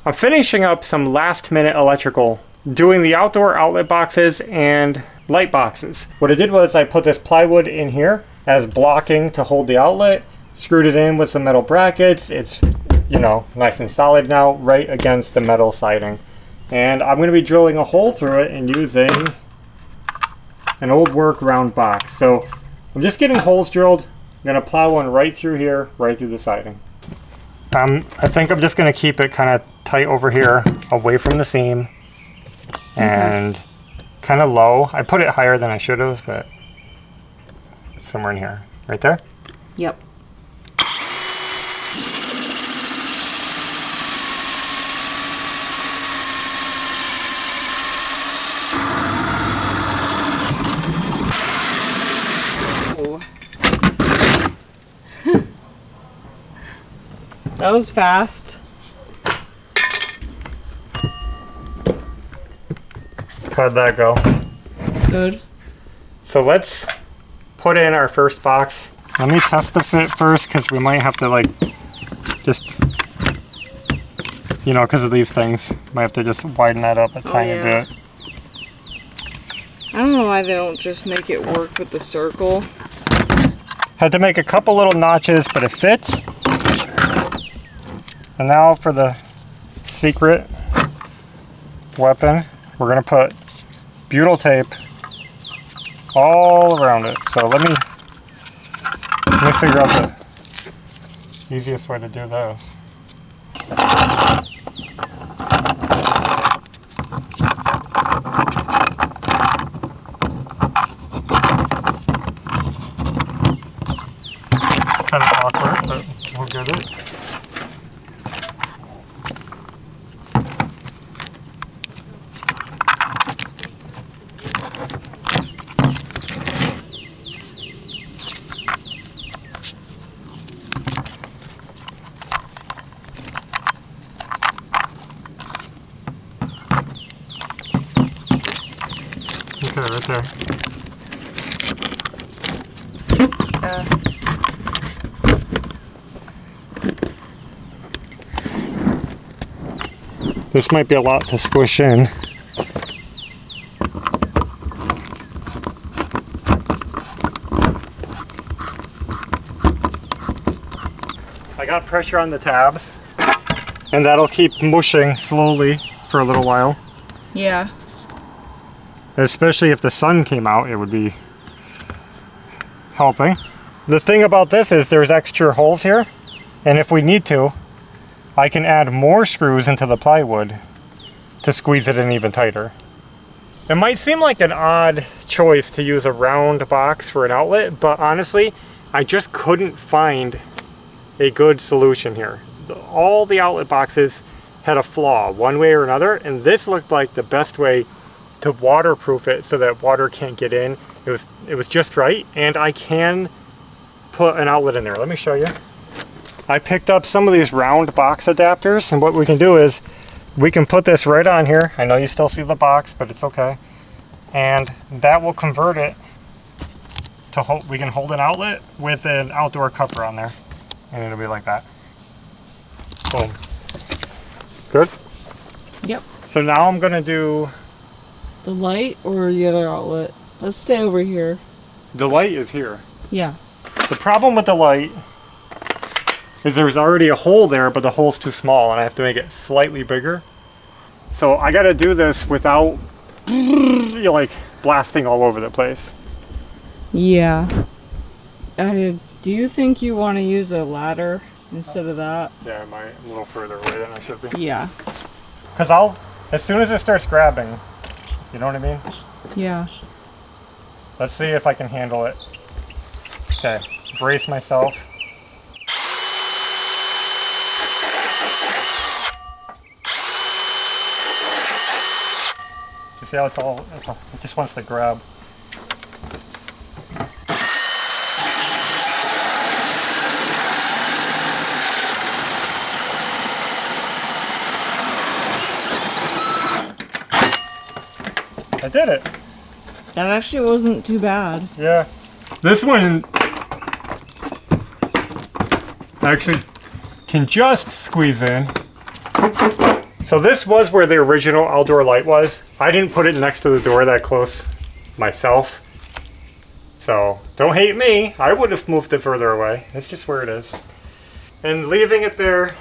I'm finishing up some last minute electrical, doing the outdoor outlet boxes and light boxes. What I did was I put this plywood in here as blocking to hold the outlet, screwed it in with some metal brackets. It's, you know, nice and solid now, right against the metal siding. And I'm going to be drilling a hole through it and using an old work round box. So I'm just getting holes drilled. I'm going to plow one right through here, right through the siding. I think I'm just going to keep it kind of tight over here, away from the seam, and kind of low. I put it higher than I should have, but somewhere in here. Right there? Yep. That was fast. How'd that go? Good. So let's put in our first box. Let me test the fit first, because we might have to like just, you know, because of these things, might have to just widen that up a tiny bit. I don't know why they don't just make it work with the circle. Had to make a couple little notches, but it fits. And now for the secret weapon, we're gonna put butyl tape all around it. So let me figure out the easiest way to do this. Kind of awkward, but we'll get it. Okay, right there. This might be a lot to squish in. I got pressure on the tabs, and that'll keep mushing slowly for a little while. Yeah. Especially if the sun came out, it would be helping. The thing about this is there's extra holes here, and if we need to, I can add more screws into the plywood to squeeze it in even tighter. It might seem like an odd choice to use a round box for an outlet, but honestly, I just couldn't find a good solution here. All the outlet boxes had a flaw one way or another, and this looked like the best way to waterproof it so that water can't get in. It was just right, and I can put an outlet in there. Let me show you. I picked up some of these round box adapters, and what we can do is we can put this right on here. I know you still see the box, but it's okay. And that will convert it to we can hold an outlet with an outdoor cover on there, and it'll be like that. Boom. Good? Yep. So now I'm gonna do the light or the other outlet. Let's stay over here. the light is here. Yeah. The problem with the light is there's already a hole there, but the hole's too small and I have to make it slightly bigger. So I gotta do this without like blasting all over the place. Yeah. Do you think you want to use a ladder instead of that? Yeah, I'm a little further away than I should be. Yeah. Because as soon as it starts grabbing, you know what I mean? Yeah. Let's see if I can handle it. Okay, brace myself. You see how it just wants to grab. I did it. That actually wasn't too bad. Yeah. This one actually can just squeeze in. So this was where the original outdoor light was. I didn't put it next to the door that close myself. So don't hate me. I would have moved it further away. It's just where it is. And leaving it there,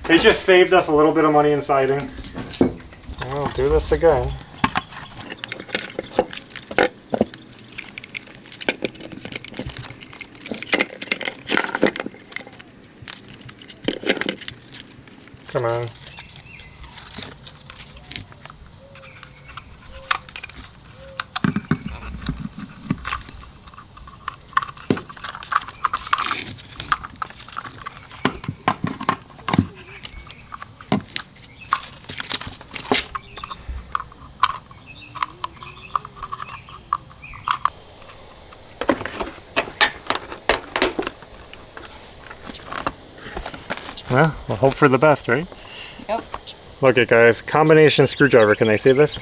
it just saved us a little bit of money in siding. I'll do this again. Come on. Well, we'll hope for the best, right? Yep. Look it, guys. Combination screwdriver. Can they see this?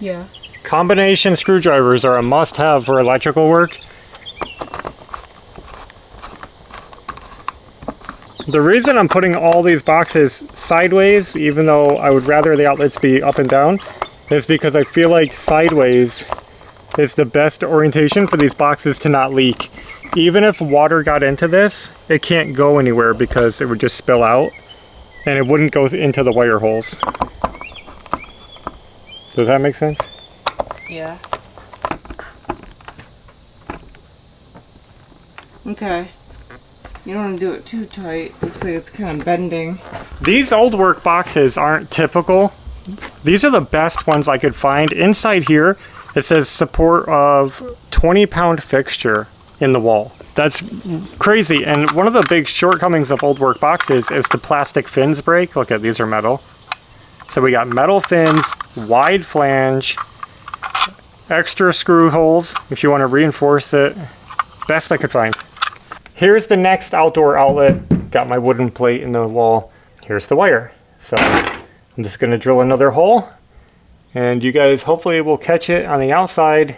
Yeah. Combination screwdrivers are a must-have for electrical work. The reason I'm putting all these boxes sideways, even though I would rather the outlets be up and down, is because I feel like sideways is the best orientation for these boxes to not leak. Even if water got into this, it can't go anywhere because it would just spill out and it wouldn't go into the wire holes. Does that make sense? Yeah. Okay. You don't want to do it too tight. Looks like it's kind of bending. These old work boxes aren't typical. These are the best ones I could find. Inside here, it says support of 20-pound fixture in the wall. That's crazy. And one of the big shortcomings of old work boxes is the plastic fins break. Look at these are metal. So we got metal fins, wide flange, extra screw holes if you want to reinforce it. Best I could find. Here's the next outdoor outlet. Got my wooden plate in the wall. Here's the wire. So I'm just going to drill another hole and you guys hopefully will catch it on the outside.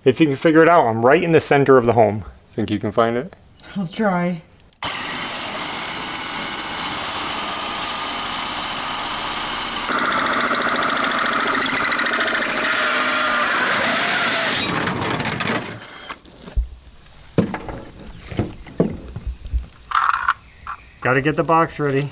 If you can figure it out, I'm right in the center of the home. Think you can find it? Let's try. Gotta get the box ready.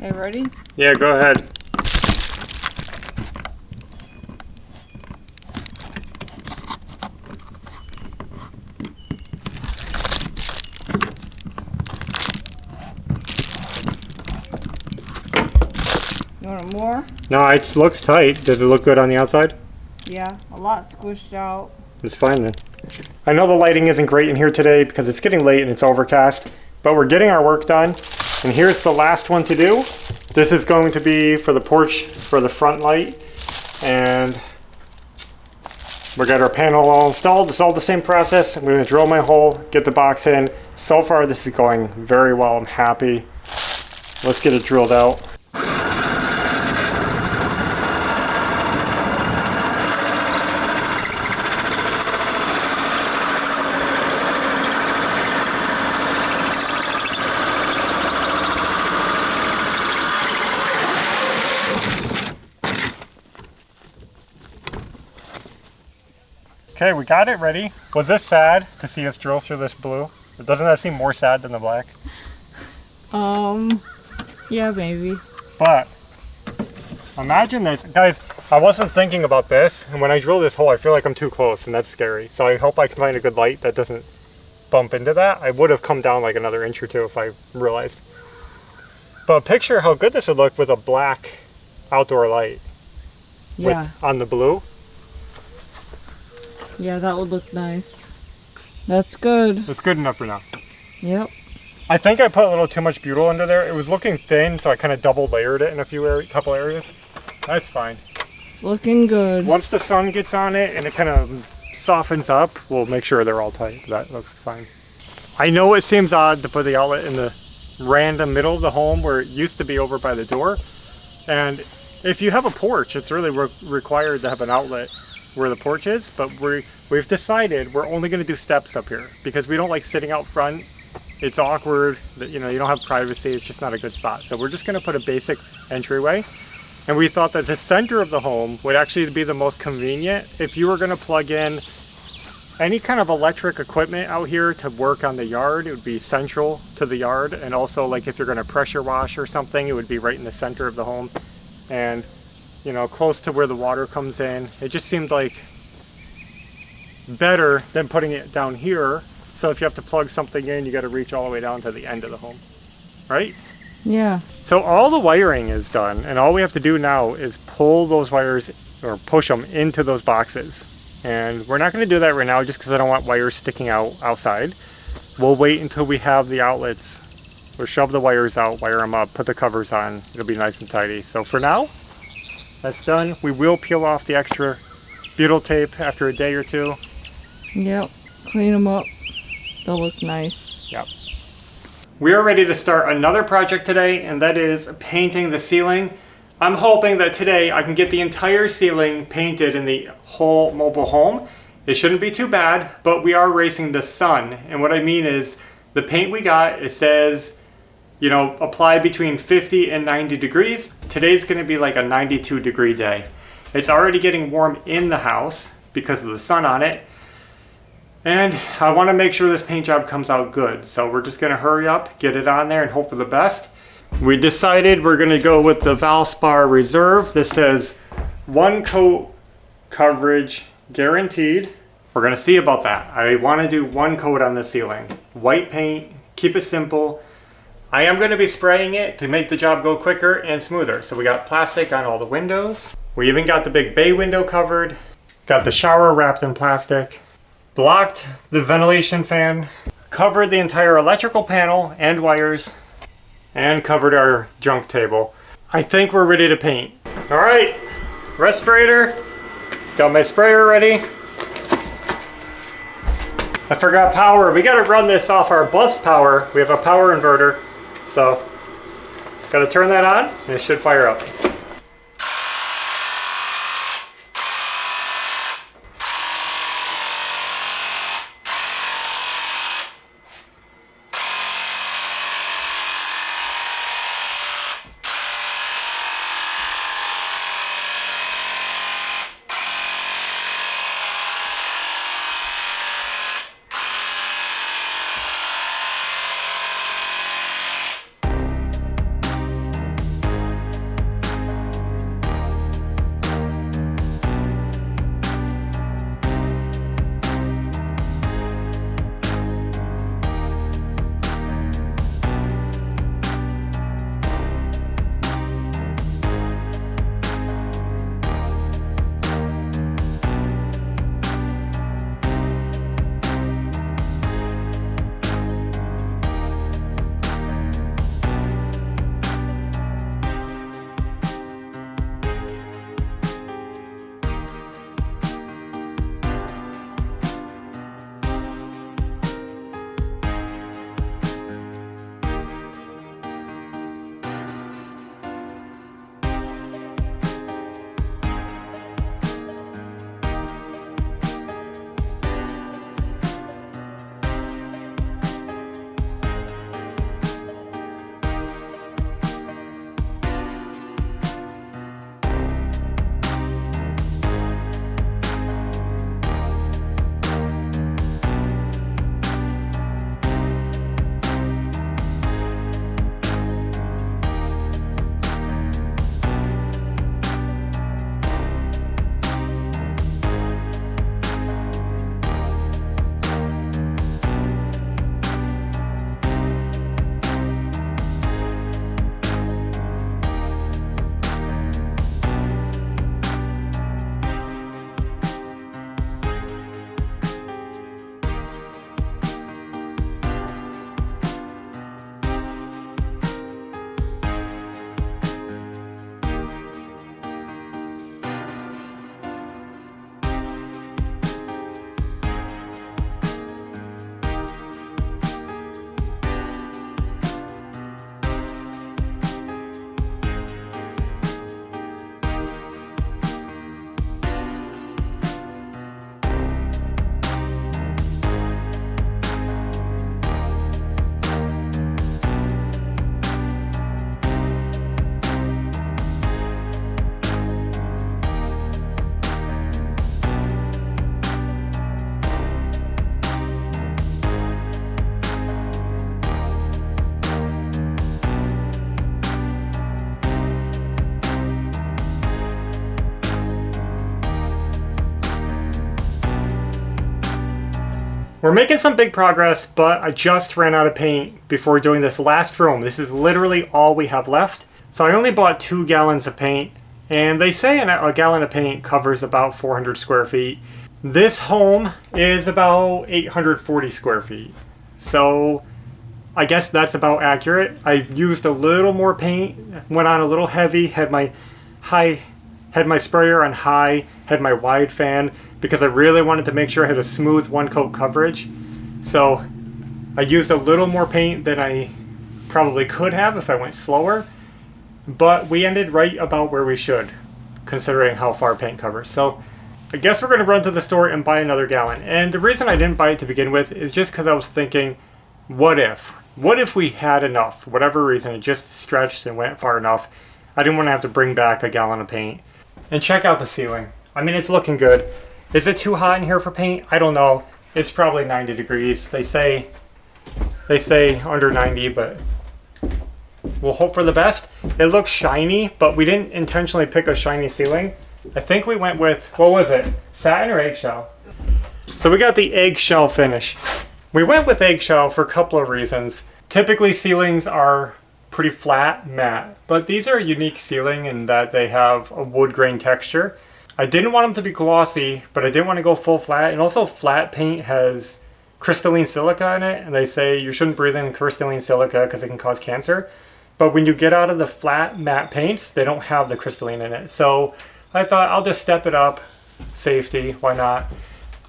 Okay, ready? Yeah, go ahead. You want it more? No, it looks tight. Does it look good on the outside? Yeah, a lot squished out. It's fine then. I know the lighting isn't great in here today because it's getting late and it's overcast, but we're getting our work done. And here's the last one to do. This is going to be for the porch, for the front light. And we got our panel all installed. It's all the same process. I'm gonna drill my hole, get the box in. So far this is going very well, I'm happy. Let's get it drilled out. Okay, we got it ready. Was this sad to see us drill through this blue? Doesn't that seem more sad than the black? Yeah, maybe. But imagine this. Guys, I wasn't thinking about this, and when I drill this hole, I feel like I'm too close, and that's scary. So I hope I can find a good light that doesn't bump into that. I would have come down like another inch or two if I realized. But picture how good this would look with a black outdoor light. Yeah. On the blue. Yeah, that would look nice. That's good. It's good enough for now. Yep. I think I put a little too much butyl under there. It was looking thin, so I kind of double layered it in a couple areas. That's fine. It's looking good. Once the sun gets on it and it kind of softens up, we'll make sure they're all tight. That looks fine. I know it seems odd to put the outlet in the random middle of the home where it used to be over by the door. And if you have a porch, it's really required to have an outlet where the porch is, but we've decided we're only going to do steps up here because we don't like sitting out front. It's awkward, that you don't have privacy. It's just not a good spot. So we're just going to put a basic entryway. And we thought that the center of the home would actually be the most convenient. If you were going to plug in any kind of electric equipment out here to work on the yard, it would be central to the yard. And also, like, if you're going to pressure wash or something, it would be right in the center of the home. And close to where the water comes in. It just seemed like better than putting it down here. So if you have to plug something in, you got to reach all the way down to the end of the home, right? Yeah. So all the wiring is done, and all we have to do now is pull those wires or push them into those boxes. And we're not going to do that right now just because I don't want wires sticking out outside. We'll wait until we have the outlets. We'll shove the wires out, wire them up, put the covers on. It'll be nice and tidy. So for now, that's done. We will peel off the extra butyl tape after a day or two. Yep. Clean them up. They'll look nice. Yep. We are ready to start another project today, and that is painting the ceiling. I'm hoping that today I can get the entire ceiling painted in the whole mobile home. It shouldn't be too bad, but we are racing the sun. And what I mean is the paint we got, it says, apply between 50 and 90 degrees. Today's going to be like a 92 degree day. It's already getting warm in the house because of the sun on it. And I want to make sure this paint job comes out good. So we're just going to hurry up, get it on there, and hope for the best. We decided we're going to go with the Valspar Reserve. This says 1 coat coverage guaranteed. We're going to see about that. I want to do 1 coat on the ceiling. White paint, keep it simple. I am going to be spraying it to make the job go quicker and smoother. So we got plastic on all the windows. We even got the big bay window covered. Got the shower wrapped in plastic. Blocked the ventilation fan, covered the entire electrical panel and wires, and covered our junk table. I think we're ready to paint. All right, respirator, got my sprayer ready. I forgot power. We gotta run this off our bus power. We have a power inverter, so gotta turn that on and it should fire up. We're making some big progress, but I just ran out of paint before doing this last room. This is literally all we have left. So I only bought 2 gallons of paint, and they say a gallon of paint covers about 400 square feet. This home is about 840 square feet. So I guess that's about accurate. I used a little more paint, went on a little heavy, had my sprayer on high, had my wide fan, because I really wanted to make sure I had a smooth one coat coverage. So I used a little more paint than I probably could have if I went slower, but we ended right about where we should, considering how far paint covers. So I guess we're going to run to the store and buy another gallon. And the reason I didn't buy it to begin with is just because I was thinking, what if? What if we had enough? For whatever reason, it just stretched and went far enough. I didn't want to have to bring back a gallon of paint. And check out the ceiling. I mean, it's looking good. Is it too hot in here for paint? I don't know. It's probably 90 degrees. They say under 90, but we'll hope for the best. It looks shiny, but we didn't intentionally pick a shiny ceiling. I think we went with, what was it? Satin or eggshell? So we got the eggshell finish. We went with eggshell for a couple of reasons. Typically ceilings are pretty flat, matte, but these are a unique ceiling in that they have a wood grain texture. I didn't want them to be glossy, but I didn't want to go full flat. And also flat paint has crystalline silica in it, and they say you shouldn't breathe in crystalline silica because it can cause cancer. But when you get out of the flat matte paints, they don't have the crystalline in it. So I thought I'll just step it up. Safety, why not?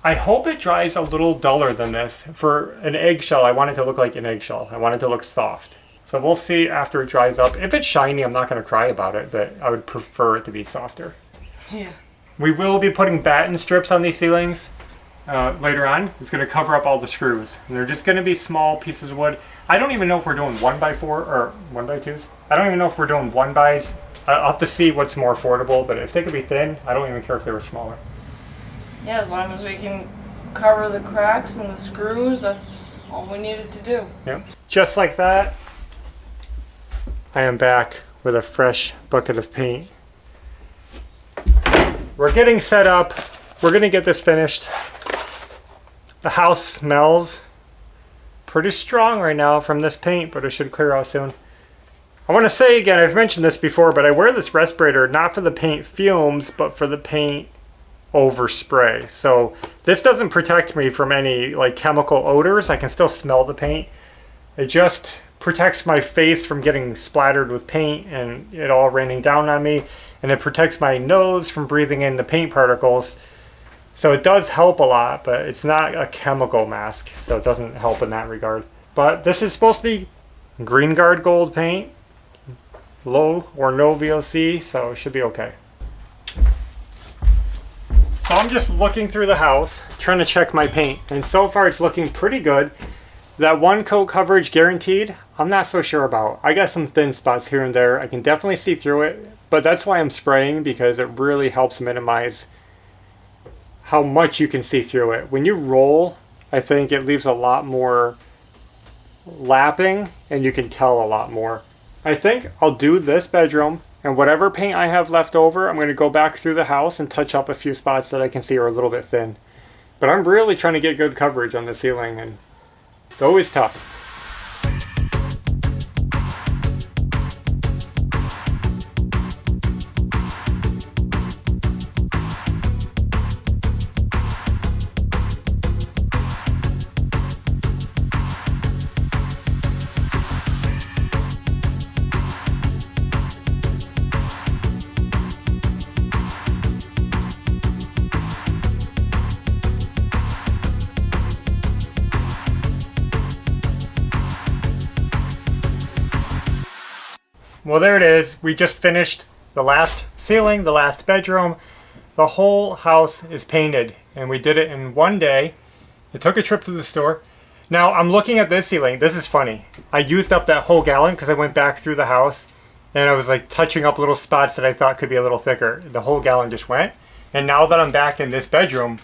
I hope it dries a little duller than this. For an eggshell, I want it to look like an eggshell. I want it to look soft. So we'll see after it dries up. If it's shiny, I'm not going to cry about it, but I would prefer it to be softer. Yeah. We will be putting batten strips on these ceilings later on. It's going to cover up all the screws. And they're just going to be small pieces of wood. I don't even know if we're doing 1x4 or 1x2s. I don't even know if we're doing 1x's. I'll have to see what's more affordable, but if they could be thin, I don't even care if they were smaller. Yeah, as long as we can cover the cracks and the screws, that's all we needed to do. Yep. Just like that, I am back with a fresh bucket of paint. We're getting set up. We're going to get this finished. The house smells pretty strong right now from this paint, but it should clear out soon. I want to say again, I've mentioned this before, but I wear this respirator not for the paint fumes, but for the paint overspray. So this doesn't protect me from any like chemical odors. I can still smell the paint. It just protects my face from getting splattered with paint and it all raining down on me. And it protects my nose from breathing in the paint particles. So it does help a lot, but it's not a chemical mask, so it doesn't help in that regard. But this is supposed to be Green Guard Gold paint, low or no VOC, so it should be okay. So I'm just looking through the house, trying to check my paint, and so far it's looking pretty good. That one coat coverage guaranteed, I'm not so sure about. I got some thin spots here and there. I can definitely see through it. But that's why I'm spraying, because it really helps minimize how much you can see through it. When you roll, I think it leaves a lot more lapping and you can tell a lot more. I think I'll do this bedroom, and whatever paint I have left over, I'm going to go back through the house and touch up a few spots that I can see are a little bit thin. But I'm really trying to get good coverage on the ceiling, and it's always tough. Well, there it is. We just finished the last ceiling, the last bedroom. The whole house is painted, and we did it in one day. It took a trip to the store. Now, I'm looking at this ceiling. This is funny. I used up that whole gallon because I went back through the house, and I was like touching up little spots that I thought could be a little thicker. The whole gallon just went. And now that I'm back in this bedroom,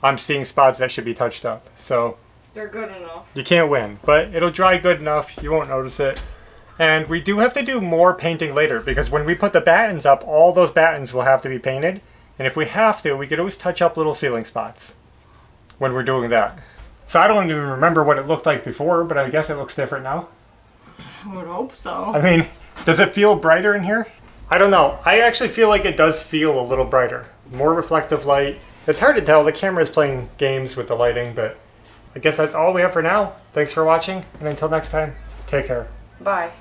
I'm seeing spots that should be touched up. So They're good enough. you can't win, but it'll dry good enough. You won't notice it. And we do have to do more painting later, because when we put the battens up, all those battens will have to be painted. And if we have to, we could always touch up little ceiling spots when we're doing that. So I don't even remember what it looked like before, but I guess it looks different now. I would hope so. I mean, does it feel brighter in here? I don't know. I actually feel like it does feel a little brighter. More reflective light. It's hard to tell. The camera's playing games with the lighting, but I guess that's all we have for now. Thanks for watching, and until next time, take care. Bye.